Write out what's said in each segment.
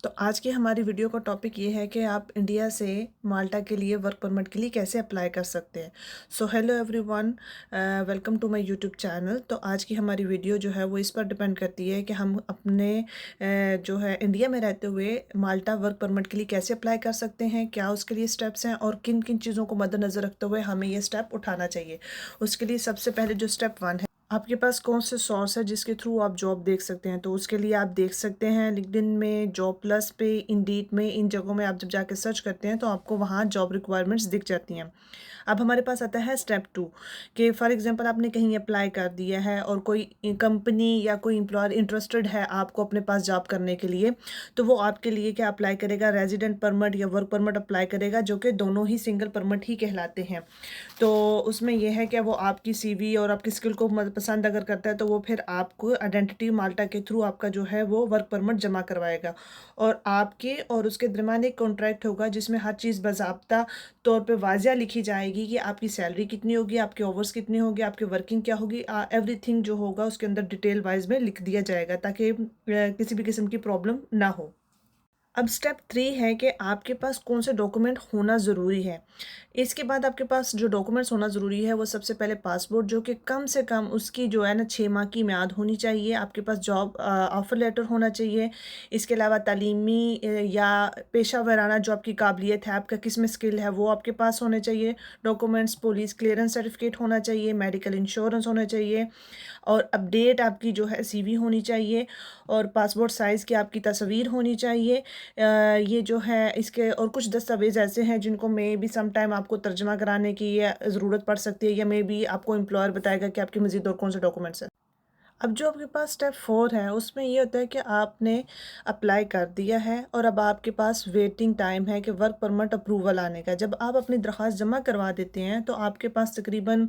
तो आज की हमारी वीडियो का टॉपिक ये है कि आप इंडिया से माल्टा के लिए वर्क परमिट के लिए कैसे अप्लाई कर सकते हैं। So hello everyone, welcome to my YouTube channel. तो आज की हमारी वीडियो जो है वो इस पर डिपेंड करती है कि हम अपने जो है इंडिया में रहते हुए माल्टा वर्क परमिट के लिए कैसे अप्लाई कर सकते हैं, क्या उसके लिए स्टेप्स हैं और किन किन चीज़ों को मद्देनज़र रखते हुए हमें ये स्टेप उठाना चाहिए। उसके लिए सबसे पहले जो स्टेप 1 है, आपके पास कौन से सोर्स है जिसके थ्रू आप जॉब देख सकते हैं। तो उसके लिए आप देख सकते हैं लिंक्डइन में, जॉब प्लस पे, इंडीड में, इन जगहों में आप जब जाके सर्च करते हैं तो आपको वहाँ जॉब रिक्वायरमेंट्स दिख जाती हैं। अब हमारे पास आता है स्टेप 2 कि फॉर एग्जांपल आपने कहीं अप्लाई कर दिया है और कोई कंपनी या कोई एम्प्लॉयर इंटरेस्टेड है आपको अपने पास जॉब करने के लिए, तो वो आपके लिए क्या अप्लाई करेगा, रेजिडेंट परमिट या वर्क परमिट अप्लाई करेगा, जो कि दोनों ही सिंगल परमिट ही कहलाते हैं। तो उसमें यह है कि वो आपकी सीवी और आपकी स्किल को पसंद अगर करता है तो वो फिर आपको आइडेंटिटी माल्टा के थ्रू आपका जो है वो वर्क परमिट जमा करवाएगा और आपके और उसके दरमियान एक कॉन्ट्रैक्ट होगा जिसमें हर चीज़ बाज़ाब्ता तौर पे वाज़िया लिखी जाएगी कि आपकी सैलरी कितनी होगी, आपके ओवर्स कितने होंगे, आपकी वर्किंग क्या होगी, एवरीथिंग जो होगा उसके अंदर डिटेल वाइज में लिख दिया जाएगा ताकि किसी भी किस्म की प्रॉब्लम ना हो। अब स्टेप 3 है कि आपके पास कौन से डॉक्यूमेंट होना ज़रूरी है। इसके बाद आपके पास जो डॉक्यूमेंट्स होना ज़रूरी है वो सबसे पहले पासपोर्ट, जो कि कम से कम उसकी जो है ना 6 माह की म्याद होनी चाहिए। आपके पास जॉब ऑफ़र लेटर होना चाहिए। इसके अलावा तालीमी या पेशा वराना जो आपकी काबिलियत है, आपका किस में स्किल है, वो आपके पास होने चाहिए। डॉक्यूमेंट्स, पुलिस क्लियरेंस सर्टिफिकेट होना चाहिए, मेडिकल इंश्योरेंस होना चाहिए और अपडेट आपकी जो है सीवी होनी चाहिए और पासपोर्ट साइज़ की आपकी तस्वीर होनी चाहिए। ये जो है इसके और कुछ दस्तावेज़ ऐसे हैं जिनको मे बी सम टाइम आपको तर्जमा कराने की या ज़रूरत पड़ सकती है या मे बी आपको एम्प्लॉयर बताएगा कि आपके मज़ीद और कौन से डॉक्यूमेंट्स हैं। अब जो आपके पास स्टेप 4 है उसमें ये होता है कि आपने अप्लाई कर दिया है और अब आपके पास वेटिंग टाइम है कि वर्क परमिट अप्रूवल आने का। जब आप अपनी दरख्वास्त जमा करवा देते हैं तो आपके पास तकरीबन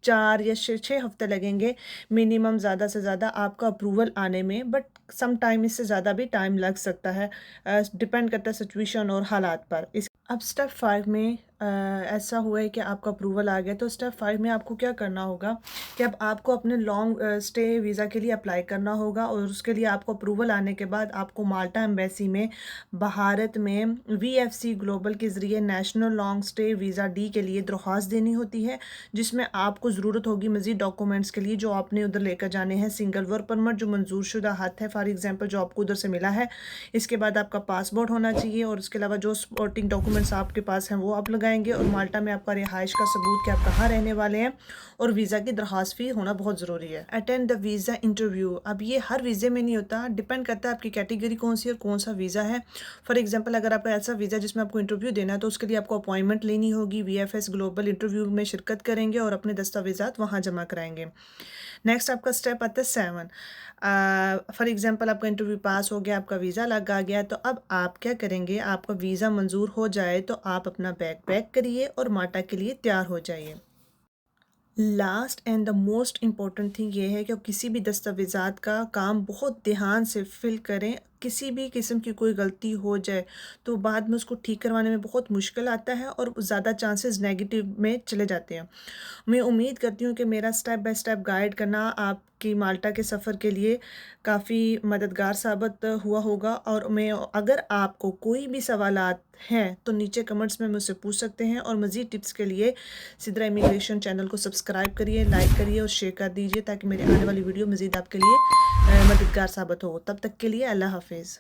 4 या 6 हफ्ते लगेंगे मिनिमम, ज़्यादा से ज़्यादा आपका अप्रूवल आने में, बट सम टाइम इससे ज़्यादा भी टाइम लग सकता है। डिपेंड करता है सिचुएशन और हालात पर। इस अब स्टेप 5 में ऐसा हुआ है कि आपका अप्रूवल आ गया, तो स्टेप 5 में आपको क्या करना होगा कि अब आपको अपने लॉन्ग स्टे वीज़ा के लिए अप्लाई करना होगा और उसके लिए आपको अप्रूवल आने के बाद आपको माल्टा एम्बेसी में भारत में वीएफसी ग्लोबल के ज़रिए national long stay visa D के लिए दरख्वास्त देनी होती है, जिसमें आपको ज़रूरत होगी मज़ीद डॉक्यूमेंट्स के लिए जो आपने उधर लेकर जाने हैं। सिंगल वर्क परमिट जो मंजूर शुदा हद है, फॉर एग्जांपल जो आपको उधर से मिला है। इसके बाद आपका पासपोर्ट होना चाहिए और उसके अलावा जो सपोर्टिंग डॉक्यूमेंट्स आपके पास हैं वो आप लगाएंगे और माल्टा में आपका रिहाइश का सबूत कि आप कहाँ रहने वाले हैं और वीज़ा की दरख्वास्त भी होना बहुत ज़रूरी है। Attend the visa interview. अब ये हर वीज़े में नहीं होता, डिपेंड करता है आपकी कैटेगरी कौन सी है और कौन सा वीज़ा है। फॉर एग्जांपल अगर आपका ऐसा वीज़ा जिसमें आपको इंटरव्यू देना है तो उसके लिए आपको अपॉइंटमेंट लेनी होगी, वीएफएस ग्लोबल इंटरव्यू में शिरकत करेंगे और अपने दस्तावेज़ात वहाँ जमा कराएंगे। नेक्स्ट आपका स्टेप आता है 7। फॉर एग्जांपल आपका इंटरव्यू पास हो गया, आपका वीज़ा लगा गया, तो अब आप क्या करेंगे, आपका वीज़ा मंजूर हो जाए तो आप अपना बैग पैक करिए और माल्टा के लिए तैयार हो जाइए। Last and the most important thing ये है कि किसी भी दस्तावेज़ात का काम बहुत ध्यान से फिल करें। किसी भी किस्म की कोई गलती हो जाए तो बाद में उसको ठीक करवाने में बहुत मुश्किल आता है और ज़्यादा चांसेस नेगेटिव में चले जाते हैं। मैं उम्मीद करती हूँ कि मेरा स्टेप बाय स्टेप गाइड करना आपकी माल्टा के सफ़र के लिए काफ़ी मददगार साबित हुआ होगा और मैं अगर आपको कोई भी सवालात हैं तो नीचे कमेंट्स में मुझसे पूछ सकते हैं और मज़ीद टिप्स के लिए सिद्रा इमिग्रेशन चैनल को सब्सक्राइब करिए, लाइक करिए और शेयर कर दीजिए ताकि मेरी आने वाली वीडियो मज़ीद आपके लिए मददगार साबित हो। तब तक के लिए अल्लाह हाफिज़।